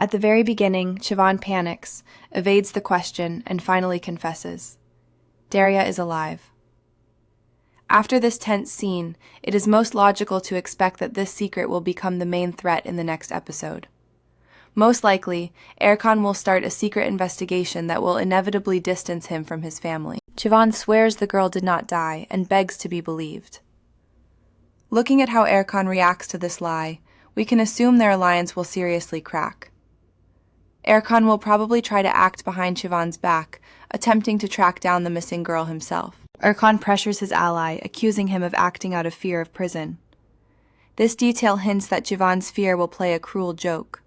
At the very beginning, Siobhan panics, evades the question, and finally confesses. Daria is alive. After this tense scene, it is most logical to expect that this secret will become the main threat in the next episode. Most likely, Erkan will start a secret investigation that will inevitably distance him from his family. Siobhan swears the girl did not die and begs to be believed. Looking at how Erkan reacts to this lie, we can assume their alliance will seriously crack. Erkan will probably try to act behind Siobhan's back, attempting to track down the missing girl himself. Erkan pressures his ally, accusing him of acting out of fear of prison. This detail hints that Siobhan's fear will play a cruel joke.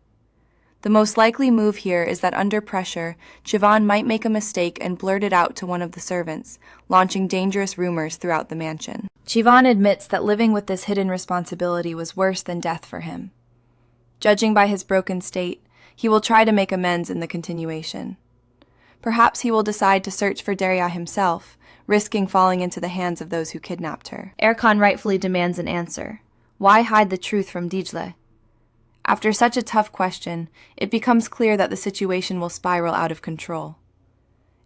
The most likely move here is that under pressure, Siobhan might make a mistake and blurt it out to one of the servants, launching dangerous rumors throughout the mansion. Siobhan admits that living with this hidden responsibility was worse than death for him. Judging by his broken state, he will try to make amends in the continuation. Perhaps he will decide to search for Daria himself, risking falling into the hands of those who kidnapped her. Erkan rightfully demands an answer. Why hide the truth from Dicle? After such a tough question, it becomes clear that the situation will spiral out of control.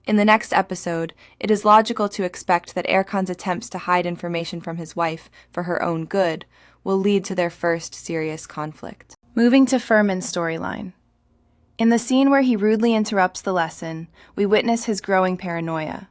In the next episode, it is logical to expect that Erkan's attempts to hide information from his wife for her own good will lead to their first serious conflict. Moving to Ferman's storyline. In the scene where he rudely interrupts the lesson, we witness his growing paranoia.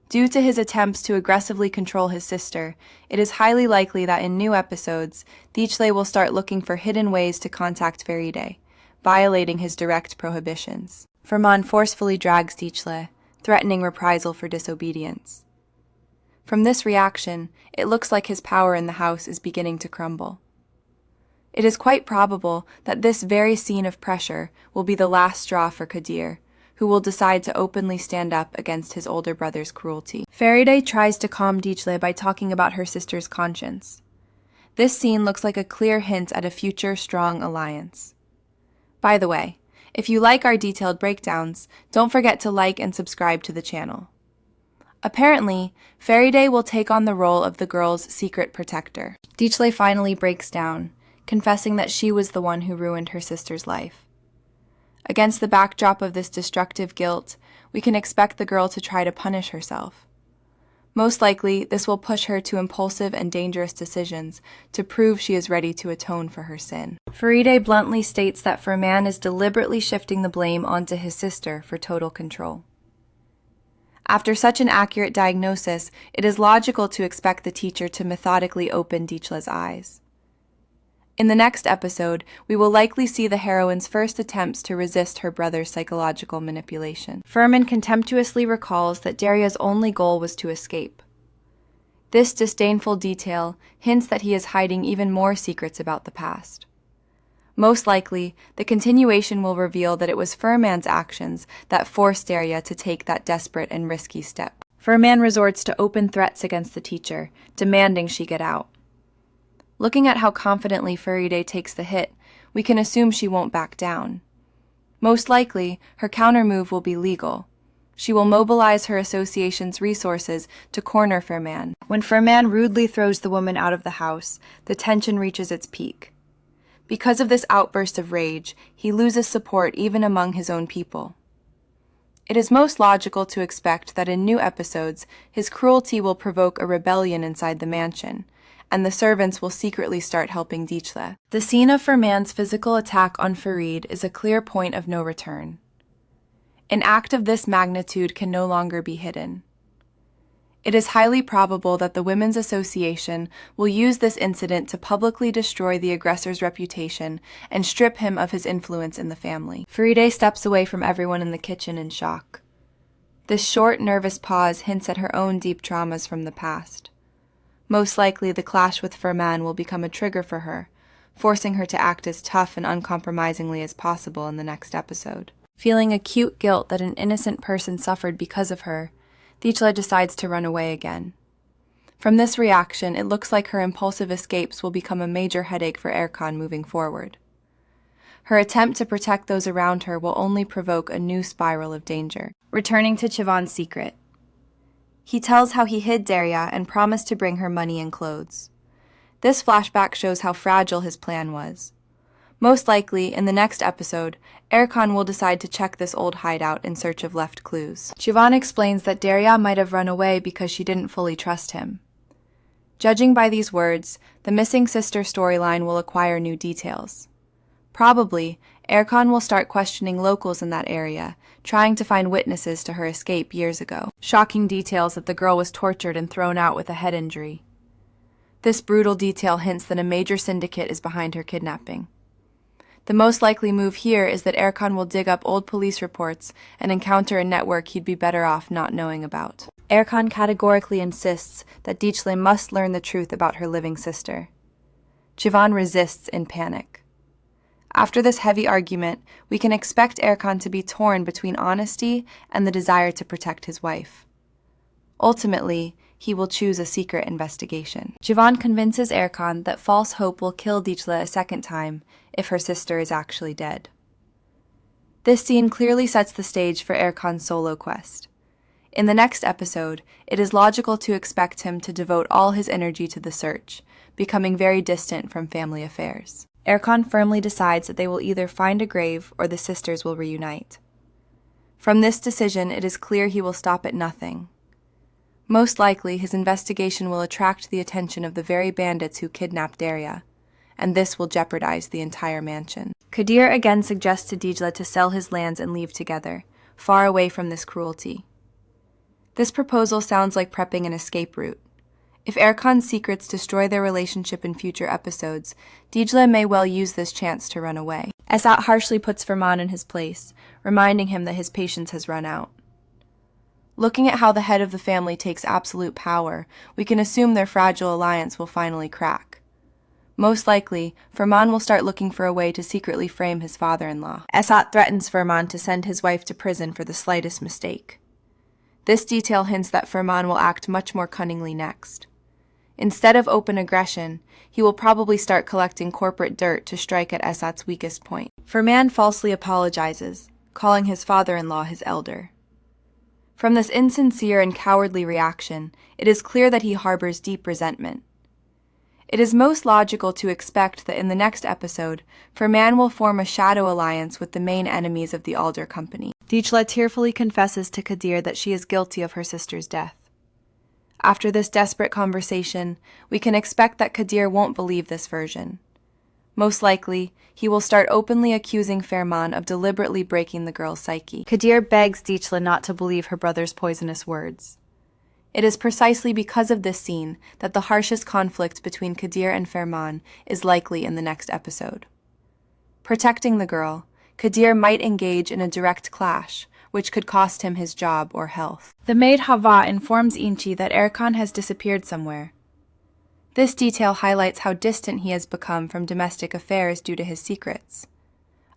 Due to his attempts to aggressively control his sister, it is highly likely that in new episodes, Dicle will start looking for hidden ways to contact Feride, violating his direct prohibitions. Ferman forcefully drags Dicle, threatening reprisal for disobedience. From this reaction, it looks like his power in the house is beginning to crumble. It is quite probable that this very scene of pressure will be the last straw for Kadir, who will decide to openly stand up against his older brother's cruelty. Feride tries to calm Dicle by talking about her sister's conscience. This scene looks like a clear hint at a future strong alliance. By the way, if you like our detailed breakdowns, don't forget to like and subscribe to the channel. Apparently, Feride will take on the role of the girl's secret protector. Dicle finally breaks down, confessing that she was the one who ruined her sister's life. Against the backdrop of this destructive guilt, we can expect the girl to try to punish herself. Most likely, this will push her to impulsive and dangerous decisions to prove she is ready to atone for her sin. Feride bluntly states that Ferman is deliberately shifting the blame onto his sister for total control. After such an accurate diagnosis, it is logical to expect the teacher to methodically open Dicle's eyes. In the next episode, we will likely see the heroine's first attempts to resist her brother's psychological manipulation. Ferman contemptuously recalls that Daria's only goal was to escape. This disdainful detail hints that he is hiding even more secrets about the past. Most likely, the continuation will reveal that it was Ferman's actions that forced Daria to take that desperate and risky step. Ferman resorts to open threats against the teacher, demanding she get out. Looking at how confidently Feride takes the hit, we can assume she won't back down. Most likely, her countermove will be legal. She will mobilize her association's resources to corner Ferman. When Ferman rudely throws the woman out of the house, the tension reaches its peak. Because of this outburst of rage, he loses support even among his own people. It is most logical to expect that in new episodes, his cruelty will provoke a rebellion inside the mansion, and the servants will secretly start helping Dicle. The scene of Ferman's physical attack on Farid is a clear point of no return. An act of this magnitude can no longer be hidden. It is highly probable that the Women's Association will use this incident to publicly destroy the aggressor's reputation and strip him of his influence in the family. Feride steps away from everyone in the kitchen in shock. This short, nervous pause hints at her own deep traumas from the past. Most likely, the clash with Ferman will become a trigger for her, forcing her to act as tough and uncompromisingly as possible in the next episode. Feeling acute guilt that an innocent person suffered because of her, Dicle decides to run away again. From this reaction, it looks like her impulsive escapes will become a major headache for Erkan moving forward. Her attempt to protect those around her will only provoke a new spiral of danger. Returning to Siobhan's secret. He tells how he hid Daria and promised to bring her money and clothes. This flashback shows how fragile his plan was. Most likely, in the next episode, Erkan will decide to check this old hideout in search of left clues. Siobhan explains that Derya might have run away because she didn't fully trust him. Judging by these words, the missing sister storyline will acquire new details. Probably, Erkan will start questioning locals in that area, trying to find witnesses to her escape years ago. Shocking details that the girl was tortured and thrown out with a head injury. This brutal detail hints that a major syndicate is behind her kidnapping. The most likely move here is that Erkan will dig up old police reports and encounter a network he'd be better off not knowing about. Erkan categorically insists that Dicle must learn the truth about her living sister. Civan resists in panic. After this heavy argument, we can expect Erkan to be torn between honesty and the desire to protect his wife. Ultimately, he will choose a secret investigation. Civan convinces Erkan that false hope will kill Dicle a second time if her sister is actually dead. This scene clearly sets the stage for Erkan's solo quest. In the next episode, it is logical to expect him to devote all his energy to the search, becoming very distant from family affairs. Erkan firmly decides that they will either find a grave or the sisters will reunite. From this decision, it is clear he will stop at nothing. Most likely, his investigation will attract the attention of the very bandits who kidnapped Derya, and this will jeopardize the entire mansion. Kadir again suggests to Dicle to sell his lands and leave together, far away from this cruelty. This proposal sounds like prepping an escape route. If Erkan's secrets destroy their relationship in future episodes, Dicle may well use this chance to run away. Esat harshly puts Ferman in his place, reminding him that his patience has run out. Looking at how the head of the family takes absolute power, we can assume their fragile alliance will finally crack. Most likely, Ferman will start looking for a way to secretly frame his father-in-law. Esat threatens Ferman to send his wife to prison for the slightest mistake. This detail hints that Ferman will act much more cunningly next. Instead of open aggression, he will probably start collecting corporate dirt to strike at Esat's weakest point. Ferman falsely apologizes, calling his father-in-law his elder. From this insincere and cowardly reaction, it is clear that he harbors deep resentment. It is most logical to expect that in the next episode, Ferman will form a shadow alliance with the main enemies of the Alder Company. Dicle tearfully confesses to Kadir that she is guilty of her sister's death. After this desperate conversation, we can expect that Kadir won't believe this version. Most likely, he will start openly accusing Ferman of deliberately breaking the girl's psyche. Kadir begs Dicle not to believe her brother's poisonous words. It is precisely because of this scene that the harshest conflict between Kadir and Ferman is likely in the next episode. Protecting the girl, Kadir might engage in a direct clash, which could cost him his job or health. The maid Hava informs Inci that Erkan has disappeared somewhere. This detail highlights how distant he has become from domestic affairs due to his secrets.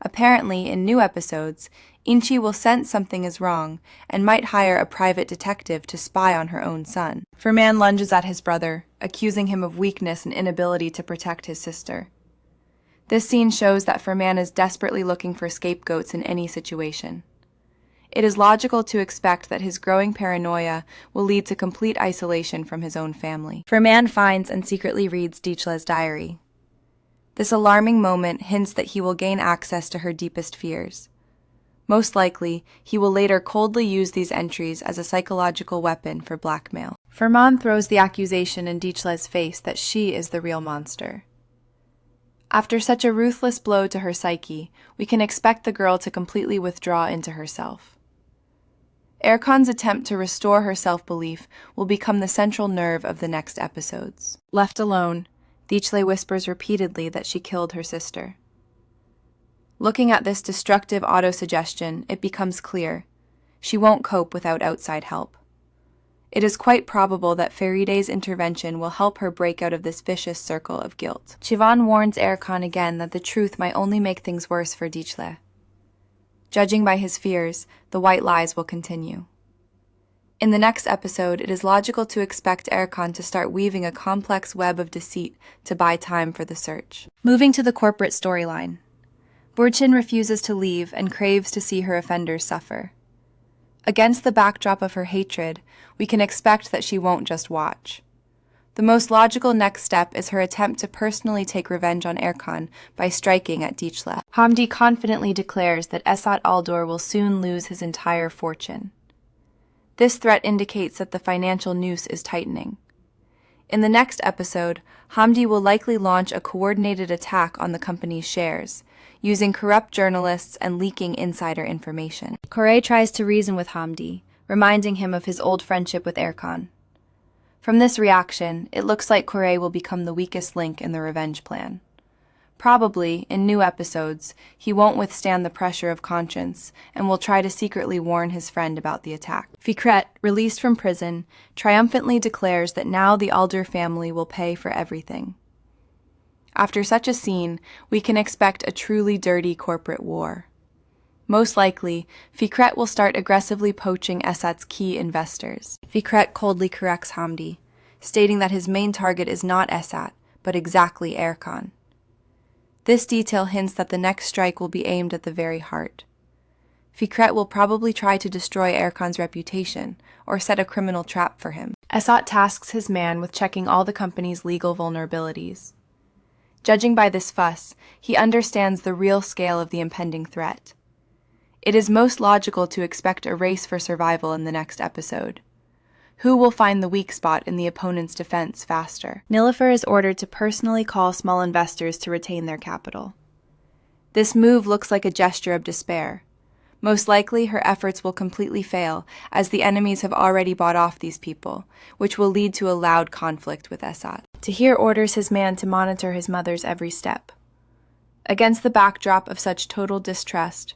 Apparently, in new episodes, Inci will sense something is wrong and might hire a private detective to spy on her own son. Ferman lunges at his brother, accusing him of weakness and inability to protect his sister. This scene shows that Ferman is desperately looking for scapegoats in any situation. It is logical to expect that his growing paranoia will lead to complete isolation from his own family. Ferman finds and secretly reads Dicle's diary. This alarming moment hints that he will gain access to her deepest fears. Most likely, he will later coldly use these entries as a psychological weapon for blackmail. Ferman throws the accusation in Dicle's face that she is the real monster. After such a ruthless blow to her psyche, we can expect the girl to completely withdraw into herself. Erkan's attempt to restore her self-belief will become the central nerve of the next episodes. Left alone, Dicle whispers repeatedly that she killed her sister. Looking at this destructive autosuggestion, it becomes clear she won't cope without outside help. It is quite probable that Faride's intervention will help her break out of this vicious circle of guilt. Civan warns Erkan again that the truth might only make things worse for Dicle. Judging by his fears, the white lies will continue. In the next episode, it is logical to expect Erkan to start weaving a complex web of deceit to buy time for the search. Moving to the corporate storyline. Burçin refuses to leave and craves to see her offenders suffer. Against the backdrop of her hatred, we can expect that she won't just watch. The most logical next step is her attempt to personally take revenge on Erkan by striking at Dicle. Hamdi confidently declares that Esat Aldur will soon lose his entire fortune. This threat indicates that the financial noose is tightening. In the next episode, Hamdi will likely launch a coordinated attack on the company's shares, using corrupt journalists and leaking insider information. Koray tries to reason with Hamdi, reminding him of his old friendship with Erkan. From this reaction, it looks like Koray will become the weakest link in the revenge plan. Probably, in new episodes, he won't withstand the pressure of conscience and will try to secretly warn his friend about the attack. Fikret, released from prison, triumphantly declares that now the Aldur family will pay for everything. After such a scene, we can expect a truly dirty corporate war. Most likely, Fikret will start aggressively poaching Esat's key investors. Fikret coldly corrects Hamdi, stating that his main target is not Esat, but exactly Erkan. This detail hints that the next strike will be aimed at the very heart. Fikret will probably try to destroy Erkan's reputation, or set a criminal trap for him. Esat tasks his man with checking all the company's legal vulnerabilities. Judging by this fuss, he understands the real scale of the impending threat. It is most logical to expect a race for survival in the next episode. Who will find the weak spot in the opponent's defense faster? Nilüfer is ordered to personally call small investors to retain their capital. This move looks like a gesture of despair. Most likely, her efforts will completely fail, as the enemies have already bought off these people, which will lead to a loud conflict with Esat. Tahir orders his man to monitor his mother's every step. Against the backdrop of such total distrust,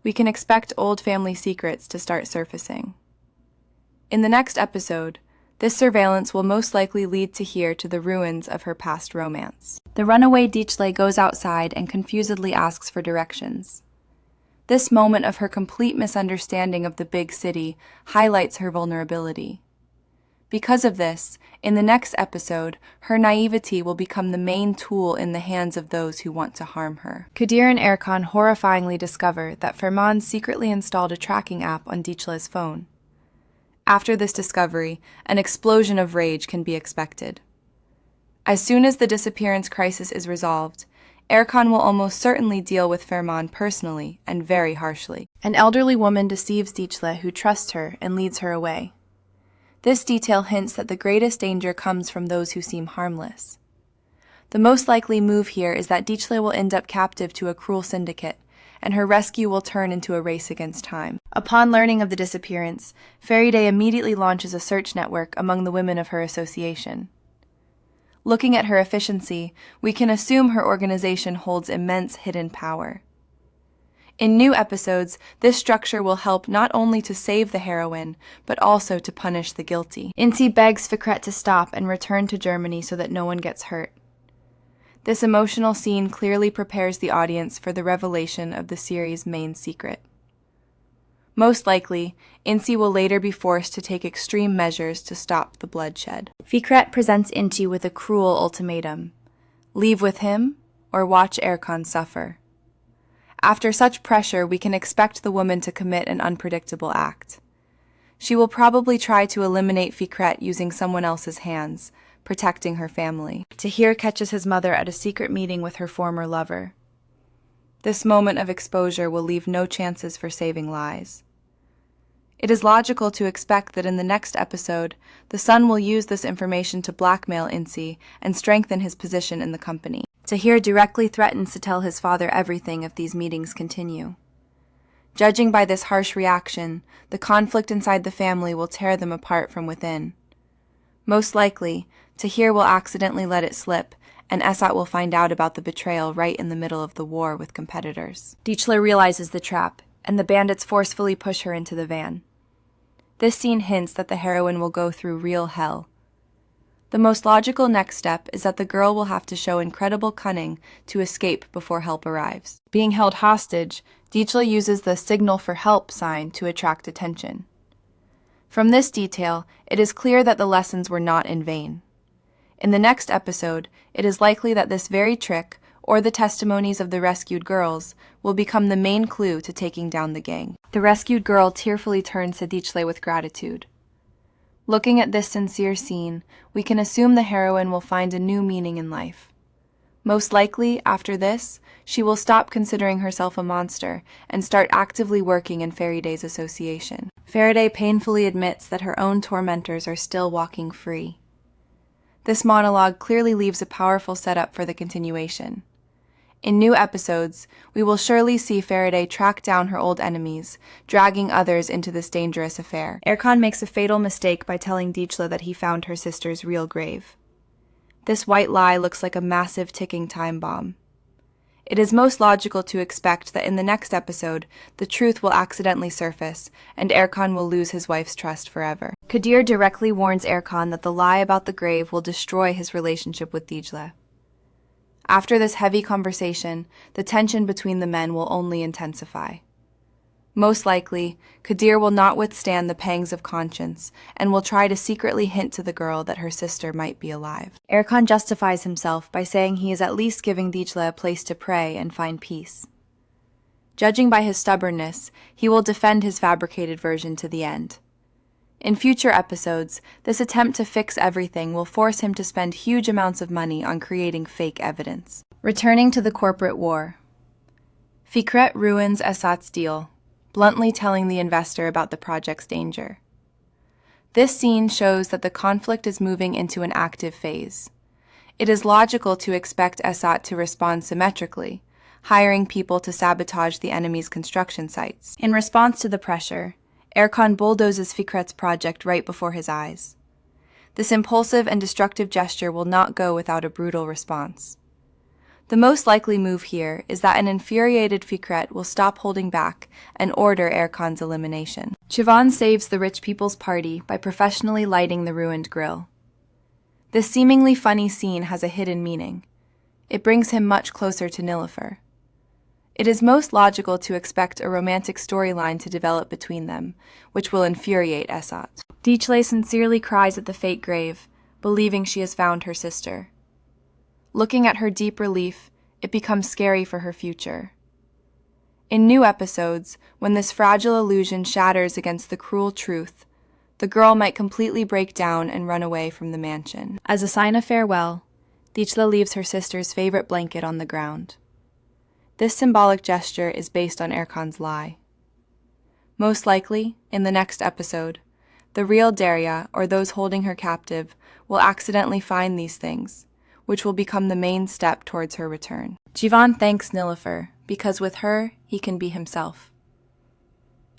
we can expect old family secrets to start surfacing. In the next episode, this surveillance will most likely lead Tahir to the ruins of her past romance. The runaway Dicle goes outside and confusedly asks for directions. This moment of her complete misunderstanding of the big city highlights her vulnerability. Because of this, in the next episode, her naivety will become the main tool in the hands of those who want to harm her. Kadir and Erkan horrifyingly discover that Ferman secretly installed a tracking app on Dicle's phone. After this discovery, an explosion of rage can be expected. As soon as the disappearance crisis is resolved, Erkan will almost certainly deal with Ferman personally and very harshly. An elderly woman deceives Dicle, who trusts her, and leads her away. This detail hints that the greatest danger comes from those who seem harmless. The most likely move here is that Dicle will end up captive to a cruel syndicate, and her rescue will turn into a race against time. Upon learning of the disappearance, Feride immediately launches a search network among the women of her association. Looking at her efficiency, we can assume her organization holds immense hidden power. In new episodes, this structure will help not only to save the heroine, but also to punish the guilty. Inci begs Fikret to stop and return to Germany so that no one gets hurt. This emotional scene clearly prepares the audience for the revelation of the series' main secret. Most likely, Inci will later be forced to take extreme measures to stop the bloodshed. Fikret presents Inci with a cruel ultimatum: leave with him or watch Erkan suffer. After such pressure, we can expect the woman to commit an unpredictable act. She will probably try to eliminate Fikret using someone else's hands, protecting her family. Tahir catches his mother at a secret meeting with her former lover. This moment of exposure will leave no chances for saving lies. It is logical to expect that in the next episode, the son will use this information to blackmail Inci and strengthen his position in the company. Tahir directly threatens to tell his father everything if these meetings continue. Judging by this harsh reaction, the conflict inside the family will tear them apart from within. Most likely, Tahir will accidentally let it slip, and Esat will find out about the betrayal right in the middle of the war with competitors. Dicle realizes the trap, and the bandits forcefully push her into the van. This scene hints that the heroine will go through real hell. The most logical next step is that the girl will have to show incredible cunning to escape before help arrives. Being held hostage, Dicle uses the signal for help sign to attract attention. From this detail, it is clear that the lessons were not in vain. In the next episode, it is likely that this very trick, or the testimonies of the rescued girls, will become the main clue to taking down the gang. The rescued girl tearfully turns to Dicle with gratitude. Looking at this sincere scene, we can assume the heroine will find a new meaning in life. Most likely, after this, she will stop considering herself a monster and start actively working in Faraday's association. Faraday painfully admits that her own tormentors are still walking free. This monologue clearly leaves a powerful setup for the continuation. In new episodes, we will surely see Faraday track down her old enemies, dragging others into this dangerous affair. Erkan makes a fatal mistake by telling Dichla that he found her sister's real grave. This white lie looks like a massive ticking time bomb. It is most logical to expect that in the next episode, the truth will accidentally surface, and Erkan will lose his wife's trust forever. Kadir directly warns Erkan that the lie about the grave will destroy his relationship with Dicle. After this heavy conversation, the tension between the men will only intensify. Most likely, Kadir will not withstand the pangs of conscience and will try to secretly hint to the girl that her sister might be alive. Erkan justifies himself by saying he is at least giving Dicle a place to pray and find peace. Judging by his stubbornness, he will defend his fabricated version to the end. In future episodes, this attempt to fix everything will force him to spend huge amounts of money on creating fake evidence. Returning to the corporate war. Fikret ruins Esat's deal, bluntly telling the investor about the project's danger. This scene shows that the conflict is moving into an active phase. It is logical to expect Esat to respond symmetrically, hiring people to sabotage the enemy's construction sites. In response to the pressure, Erkan bulldozes Fikret's project right before his eyes. This impulsive and destructive gesture will not go without a brutal response. The most likely move here is that an infuriated Fikret will stop holding back and order Erkan's elimination. Chivan saves the rich people's party by professionally lighting the ruined grill. This seemingly funny scene has a hidden meaning. It brings him much closer to Nilüfer. It is most logical to expect a romantic storyline to develop between them, which will infuriate Esat. Dicle sincerely cries at the fake grave, believing she has found her sister. Looking at her deep relief, it becomes scary for her future. In new episodes, when this fragile illusion shatters against the cruel truth, the girl might completely break down and run away from the mansion. As a sign of farewell, Dicle leaves her sister's favorite blanket on the ground. This symbolic gesture is based on Erkan's lie. Most likely, in the next episode, the real Derya, or those holding her captive, will accidentally find these things, which will become the main step towards her return. Civan thanks Nilüfer, because with her, he can be himself.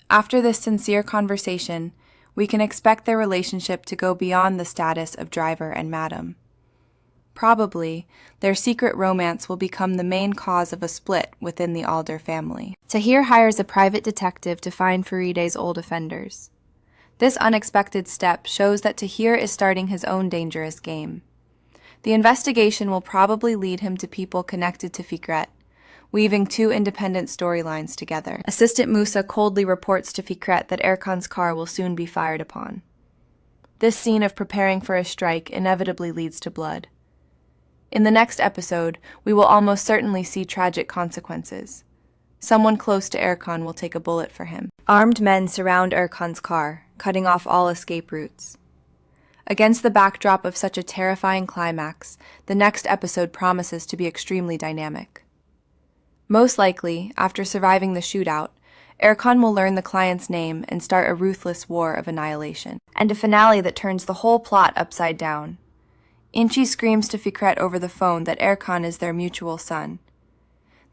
After this sincere conversation, we can expect their relationship to go beyond the status of driver and madam. Probably, their secret romance will become the main cause of a split within the Alder family. Tahir hires a private detective to find Farideh's old offenders. This unexpected step shows that Tahir is starting his own dangerous game. The investigation will probably lead him to people connected to Fikret, weaving two independent storylines together. Assistant Musa coldly reports to Fikret that Erkan's car will soon be fired upon. This scene of preparing for a strike inevitably leads to blood. In the next episode, we will almost certainly see tragic consequences. Someone close to Erkan will take a bullet for him. Armed men surround Erkan's car, cutting off all escape routes. Against the backdrop of such a terrifying climax, the next episode promises to be extremely dynamic. Most likely, after surviving the shootout, Erkan will learn the client's name and start a ruthless war of annihilation, and a finale that turns the whole plot upside down. Inchi screams to Fikret over the phone that Erkan is their mutual son.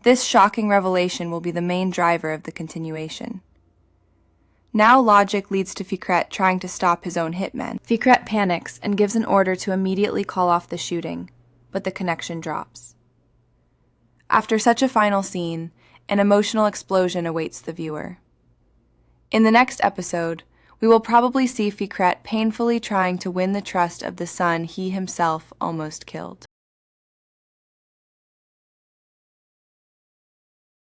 This shocking revelation will be the main driver of the continuation. Now logic leads to Fikret trying to stop his own hitmen. Fikret panics and gives an order to immediately call off the shooting, but the connection drops. After such a final scene, an emotional explosion awaits the viewer. In the next episode, we will probably see Fikret painfully trying to win the trust of the son he himself almost killed.